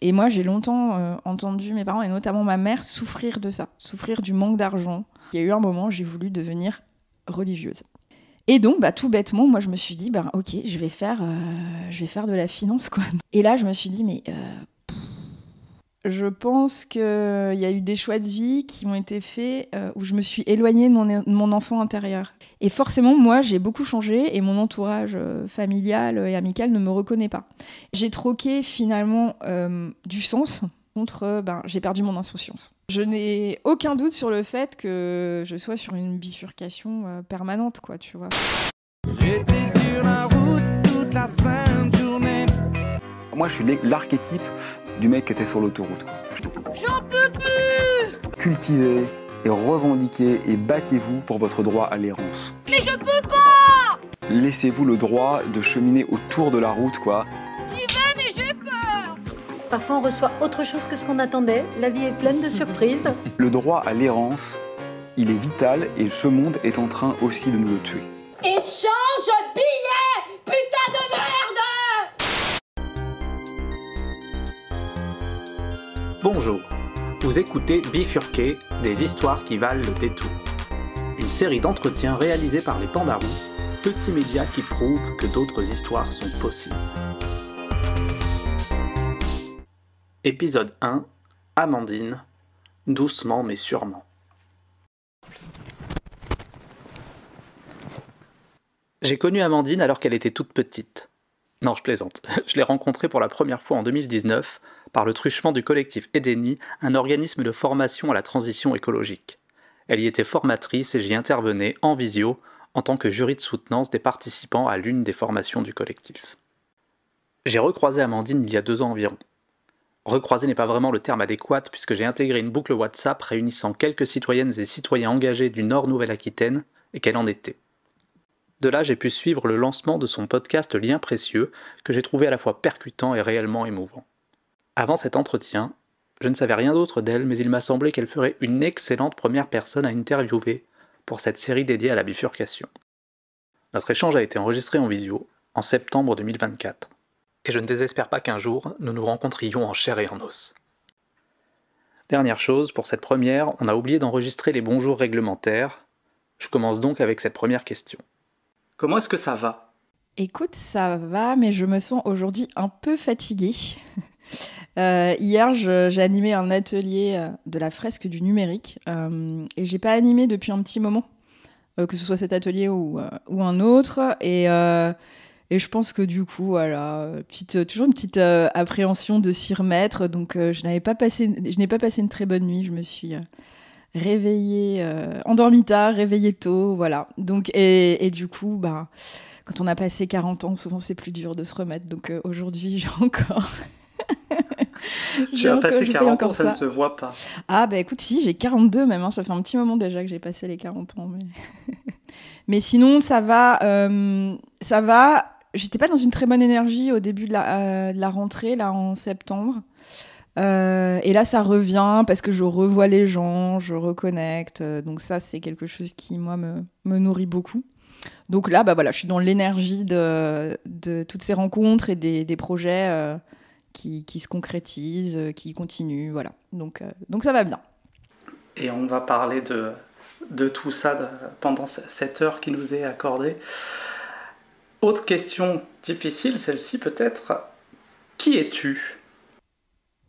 Et moi, j'ai longtemps entendu mes parents, et notamment ma mère, souffrir de ça, souffrir du manque d'argent. Il y a eu un moment, j'ai voulu devenir religieuse. Et donc, tout bêtement, moi, je me suis dit, ok, je vais faire de la finance, quoi. Et là, je me suis dit, mais je pense qu'il y a eu des choix de vie qui ont été faits où je me suis éloignée de mon enfant intérieur. Et forcément, moi, j'ai beaucoup changé et mon entourage familial et amical ne me reconnaît pas. J'ai troqué finalement du sens contre j'ai perdu mon insouciance. Je n'ai aucun doute sur le fait que je sois sur une bifurcation permanente, quoi, tu vois. J'étais sur la route toute la sainte journée. Moi, je suis l'archétype du mec qui était sur l'autoroute, quoi. J'en peux plus! Cultivez et revendiquez et battez-vous pour votre droit à l'errance. Mais je peux pas! Laissez-vous le droit de cheminer autour de la route, quoi. J'y vais, mais j'ai peur! Parfois, on reçoit autre chose que ce qu'on attendait. La vie est pleine de surprises. Le droit à l'errance, il est vital et ce monde est en train aussi de nous le tuer. Échange billet! Putain de merde! Bonjour, vous écoutez Bifurqué, des histoires qui valent le détour. Une série d'entretiens réalisés par les Pandarous, petits médias qui prouvent que d'autres histoires sont possibles. Épisode 1, Amandine, doucement mais sûrement. J'ai connu Amandine alors qu'elle était toute petite. Non, je plaisante. Je l'ai rencontrée pour la première fois en 2019 par le truchement du collectif Edeni, un organisme de formation à la transition écologique. Elle y était formatrice et j'y intervenais en visio en tant que jury de soutenance des participants à l'une des formations du collectif. J'ai recroisé Amandine il y a 2 ans environ. Recroiser n'est pas vraiment le terme adéquat puisque j'ai intégré une boucle WhatsApp réunissant quelques citoyennes et citoyens engagés du Nord Nouvelle-Aquitaine et qu'elle en était. De là, j'ai pu suivre le lancement de son podcast Liens précieux, que j'ai trouvé à la fois percutant et réellement émouvant. Avant cet entretien, je ne savais rien d'autre d'elle, mais il m'a semblé qu'elle ferait une excellente première personne à interviewer pour cette série dédiée à la bifurcation. Notre échange a été enregistré en visio, en septembre 2024. Et je ne désespère pas qu'un jour, nous nous rencontrions en chair et en os. Dernière chose, pour cette première, on a oublié d'enregistrer les bonjours réglementaires. Je commence donc avec cette première question. Comment est-ce que ça va ? Écoute, ça va, mais je me sens aujourd'hui un peu fatiguée. Hier, j'ai animé un atelier de la fresque du numérique et j'ai pas animé depuis un petit moment, que ce soit cet atelier ou un autre. Et je pense que du coup, voilà, toujours une petite appréhension de s'y remettre. Donc, je n'ai pas passé une très bonne nuit. Je me suis réveillée, endormie tard, réveillée tôt, voilà. Donc, et du coup, quand on a passé 40 ans, souvent c'est plus dur de se remettre. Donc aujourd'hui, j'ai encore... Tu as passé 40 ans, ça ne se voit pas. Ah écoute, si, j'ai 42 même, ça fait un petit moment déjà que j'ai passé les 40 ans. Mais sinon, ça va. J'étais pas dans une très bonne énergie au début de la rentrée, là, en septembre. Et là, ça revient parce que je revois les gens, je reconnecte. Donc ça, c'est quelque chose qui, moi, me nourrit beaucoup. Donc là, voilà, je suis dans l'énergie de toutes ces rencontres et des projets qui se concrétisent, qui continuent, voilà. Donc ça va bien. Et on va parler de tout ça pendant cette heure qui nous est accordée. Autre question difficile, celle-ci peut-être. Qui es-tu ?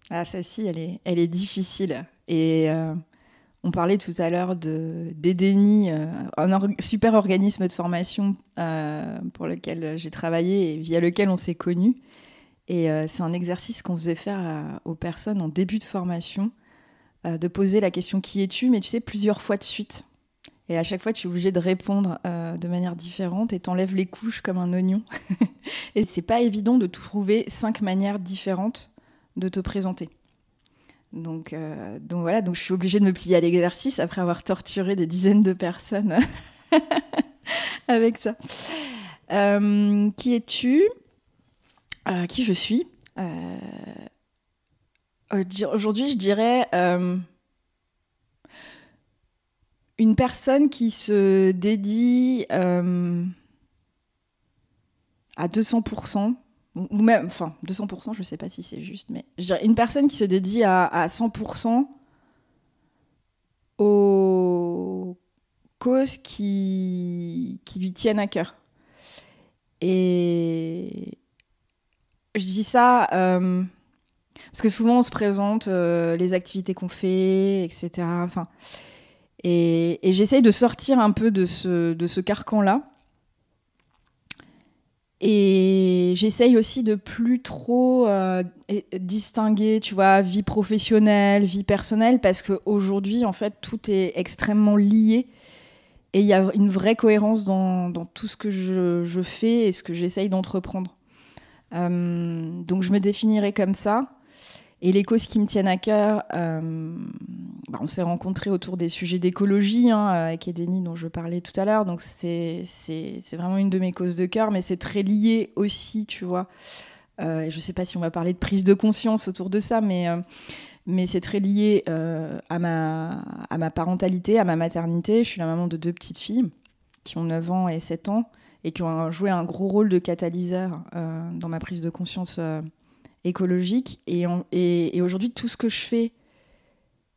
Ah, celle-ci, elle est difficile. Et on parlait tout à l'heure d'Edeni, un super organisme de formation pour lequel j'ai travaillé et via lequel on s'est connus. Et c'est un exercice qu'on faisait faire aux personnes en début de formation, de poser la question « Qui es-tu ?» mais tu sais, plusieurs fois de suite. Et à chaque fois, tu es obligé de répondre de manière différente et t'enlèves les couches comme un oignon. Et c'est pas évident de trouver 5 manières différentes de te présenter. Donc voilà, donc je suis obligée de me plier à l'exercice après avoir torturé des dizaines de personnes avec ça. Qui es-tu ? Qui je suis ? Aujourd'hui, je dirais une personne qui se dédie à 200% ou même, enfin 200%, je ne sais pas si c'est juste, mais je dirais une personne qui se dédie à 100% aux causes qui lui tiennent à cœur. Et je dis ça parce que souvent on se présente les activités qu'on fait, etc. Enfin, et j'essaye de sortir un peu de ce carcan-là. Et j'essaye aussi de plus trop distinguer, tu vois, vie professionnelle, vie personnelle, parce qu'aujourd'hui, en fait, tout est extrêmement lié. Et il y a une vraie cohérence dans tout ce que je fais et ce que j'essaye d'entreprendre. Donc je me définirais comme ça. Et les causes qui me tiennent à cœur, on s'est rencontrés autour des sujets d'écologie, avec Edeni dont je parlais tout à l'heure. Donc c'est vraiment une de mes causes de cœur, mais c'est très lié aussi, tu vois. Je ne sais pas si on va parler de prise de conscience autour de ça, mais c'est très lié à ma parentalité, à ma maternité. Je suis la maman de 2 petites filles qui ont 9 ans et 7 ans et qui ont joué un gros rôle de catalyseur dans ma prise de conscience écologique. Et aujourd'hui, tout ce que je fais,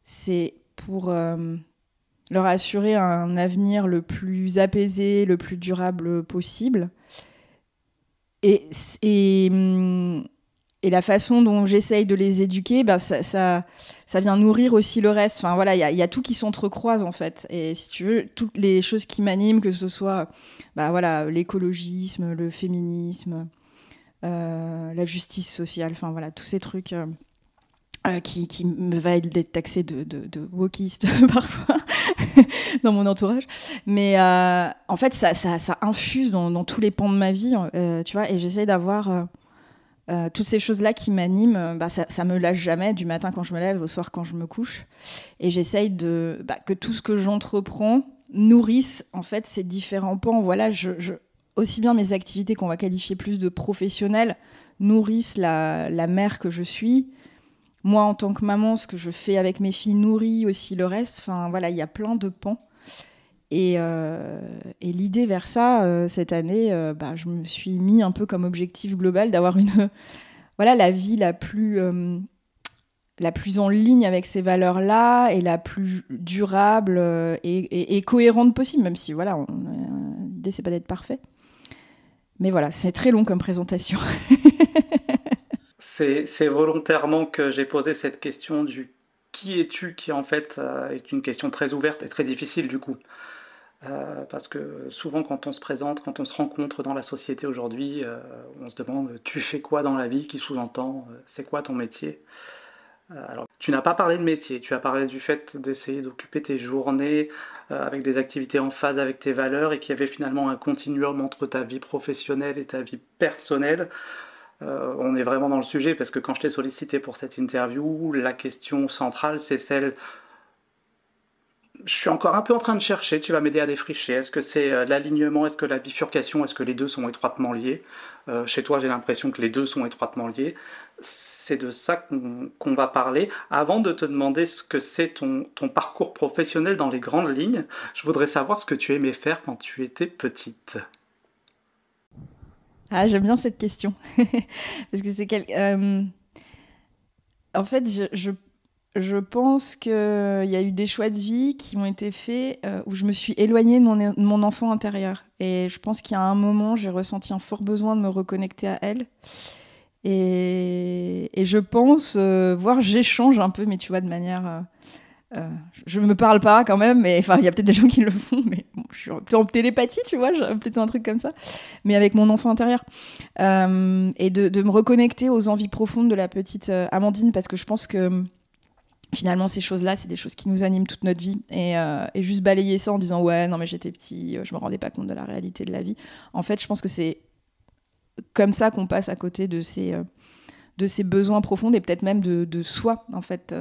c'est pour leur assurer un avenir le plus apaisé, le plus durable possible. Et la façon dont j'essaye de les éduquer, ça vient nourrir aussi le reste. Enfin, voilà, il y a tout qui s'entrecroise, en fait. Et si tu veux, toutes les choses qui m'animent, que ce soit l'écologisme, le féminisme, la justice sociale, enfin voilà, tous ces trucs qui me va être taxé de wokiste parfois dans mon entourage. Mais en fait, ça infuse dans tous les pans de ma vie, tu vois, et j'essaie d'avoir toutes ces choses-là qui m'animent. Ça me lâche jamais, du matin quand je me lève au soir quand je me couche. Et j'essaye que tout ce que j'entreprends nourrisse en fait ces différents pans. Voilà, aussi bien mes activités qu'on va qualifier plus de professionnelles nourrissent la mère que je suis. Moi, en tant que maman, ce que je fais avec mes filles nourrit aussi le reste. Enfin, voilà, il y a plein de pans. Et l'idée vers ça, cette année, je me suis mis un peu comme objectif global d'avoir la vie la plus en ligne avec ces valeurs-là et la plus durable et cohérente possible, même si, voilà, l'idée, c'est pas d'être parfait. Mais voilà, c'est très long comme présentation. C'est volontairement que j'ai posé cette question du qui es-tu, qui en fait est une question très ouverte et très difficile du coup. Parce que souvent quand on se présente, quand on se rencontre dans la société aujourd'hui, on se demande tu fais quoi dans la vie, qui sous-entend c'est quoi ton métier. Alors, tu n'as pas parlé de métier, tu as parlé du fait d'essayer d'occuper tes journées avec des activités en phase avec tes valeurs et qu'il y avait finalement un continuum entre ta vie professionnelle et ta vie personnelle. On est vraiment dans le sujet parce que quand je t'ai sollicité pour cette interview, la question centrale c'est celle... Je suis encore un peu en train de chercher, tu vas m'aider à défricher. Est-ce que c'est l'alignement, est-ce que la bifurcation, est-ce que les deux sont étroitement liés ? Chez toi, j'ai l'impression que les deux sont étroitement liés. C'est de ça qu'on va parler. Avant de te demander ce que c'est ton parcours professionnel dans les grandes lignes, je voudrais savoir ce que tu aimais faire quand tu étais petite. Ah, j'aime bien cette question. Parce que c'est en fait, je pense qu'il y a eu des choix de vie qui ont été faits où je me suis éloignée de mon enfant intérieur. Et je pense qu'il y a un moment, j'ai ressenti un fort besoin de me reconnecter à elle. Et je pense, voire j'échange un peu, mais tu vois, de manière... je me parle pas quand même, mais il y a peut-être des gens qui le font, mais bon, je suis plutôt en télépathie, tu vois, plutôt un truc comme ça, mais avec mon enfant intérieur. Et de me reconnecter aux envies profondes de la petite Amandine, parce que je pense que finalement, ces choses-là, c'est des choses qui nous animent toute notre vie. Et juste balayer ça en disant « Ouais, non, mais j'étais petit, je me rendais pas compte de la réalité de la vie ». En fait, je pense que c'est comme ça qu'on passe à côté de ces besoins profonds et peut-être même de soi, en fait.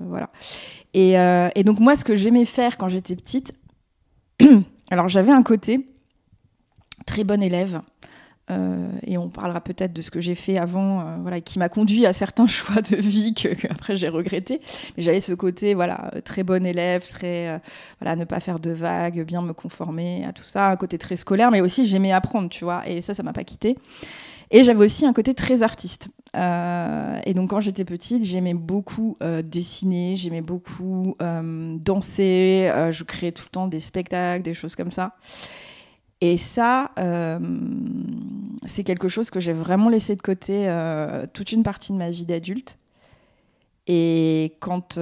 Voilà. Et donc, moi, ce que j'aimais faire quand j'étais petite, alors j'avais un côté très bon élève. Et on parlera peut-être de ce que j'ai fait avant, qui m'a conduit à certains choix de vie que après j'ai regretté. Mais j'avais ce côté, très bon élève, très, ne pas faire de vagues, bien me conformer à tout ça, un côté très scolaire, mais aussi j'aimais apprendre, tu vois. Et ça m'a pas quitté. Et j'avais aussi un côté très artiste. Et donc, quand j'étais petite, j'aimais beaucoup dessiner, j'aimais beaucoup danser. Je créais tout le temps des spectacles, des choses comme ça. Et ça, c'est quelque chose que j'ai vraiment laissé de côté toute une partie de ma vie d'adulte. Et quand,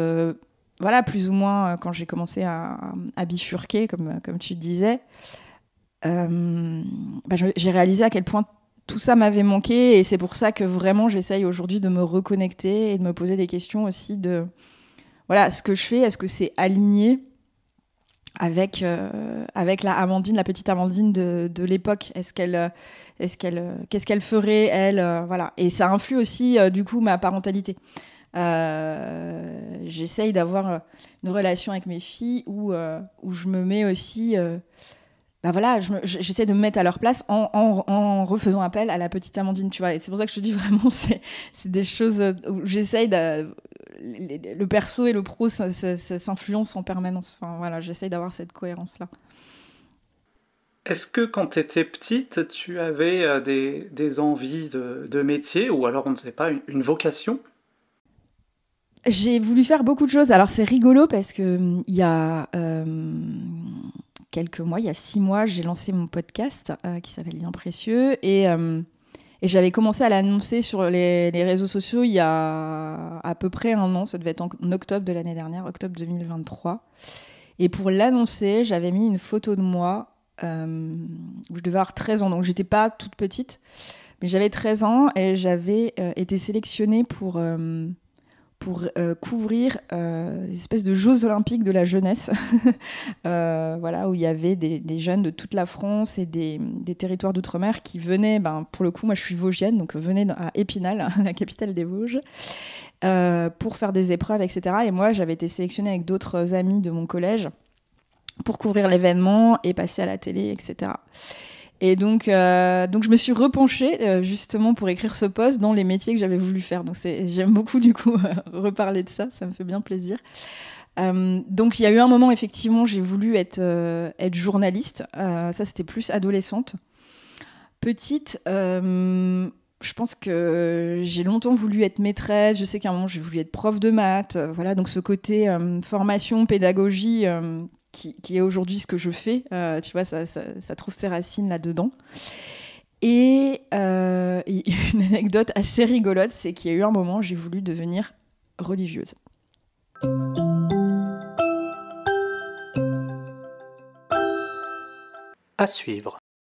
plus ou moins, quand j'ai commencé à bifurquer, comme tu disais, j'ai réalisé à quel point tout ça m'avait manqué. Et c'est pour ça que vraiment, j'essaye aujourd'hui de me reconnecter et de me poser des questions aussi de, ce que je fais, est-ce que c'est aligné avec la petite Amandine de l'époque. Qu'est-ce qu'elle ferait, elle, voilà. Et ça influe aussi, du coup, ma parentalité. J'essaye d'avoir une relation avec mes filles où je me mets aussi... j'essaie de me mettre à leur place en refaisant appel à la petite Amandine, tu vois. Et c'est pour ça que je te dis vraiment, c'est des choses où j'essaye le perso et le pro ça s'influence en permanence. Enfin, voilà, j'essaye d'avoir cette cohérence-là. Est-ce que quand tu étais petite, tu avais des envies de métier ou alors, on ne sait pas, une vocation ? J'ai voulu faire beaucoup de choses. Alors, c'est rigolo parce qu'il y a quelques mois, il y a 6 mois, j'ai lancé mon podcast qui s'appelle Liens Précieux et j'avais commencé à l'annoncer sur les réseaux sociaux il y a à peu près 1 an. Ça devait être en octobre de l'année dernière, octobre 2023. Et pour l'annoncer, j'avais mis une photo de moi où je devais avoir 13 ans. Donc, j'étais pas toute petite, mais j'avais 13 ans et j'avais été sélectionnée pour couvrir des espèces de Jeux Olympiques de la jeunesse, où il y avait des jeunes de toute la France et des territoires d'outre-mer qui venaient, pour le coup, moi je suis vosgienne, donc venaient à Épinal, la capitale des Vosges, pour faire des épreuves, etc. Et moi j'avais été sélectionnée avec d'autres amis de mon collège pour couvrir l'événement et passer à la télé, etc. Et donc je me suis repenchée justement pour écrire ce post dans les métiers que j'avais voulu faire. Donc j'aime beaucoup du coup reparler de ça me fait bien plaisir. Donc il y a eu un moment effectivement j'ai voulu être journaliste. Ça c'était plus adolescente. Petite, je pense que j'ai longtemps voulu être maîtresse. Je sais qu'à un moment j'ai voulu être prof de maths. Donc ce côté formation, pédagogie. Qui est aujourd'hui ce que je fais, tu vois, ça trouve ses racines là-dedans. Et une anecdote assez rigolote, c'est qu'il y a eu un moment où j'ai voulu devenir religieuse. À suivre.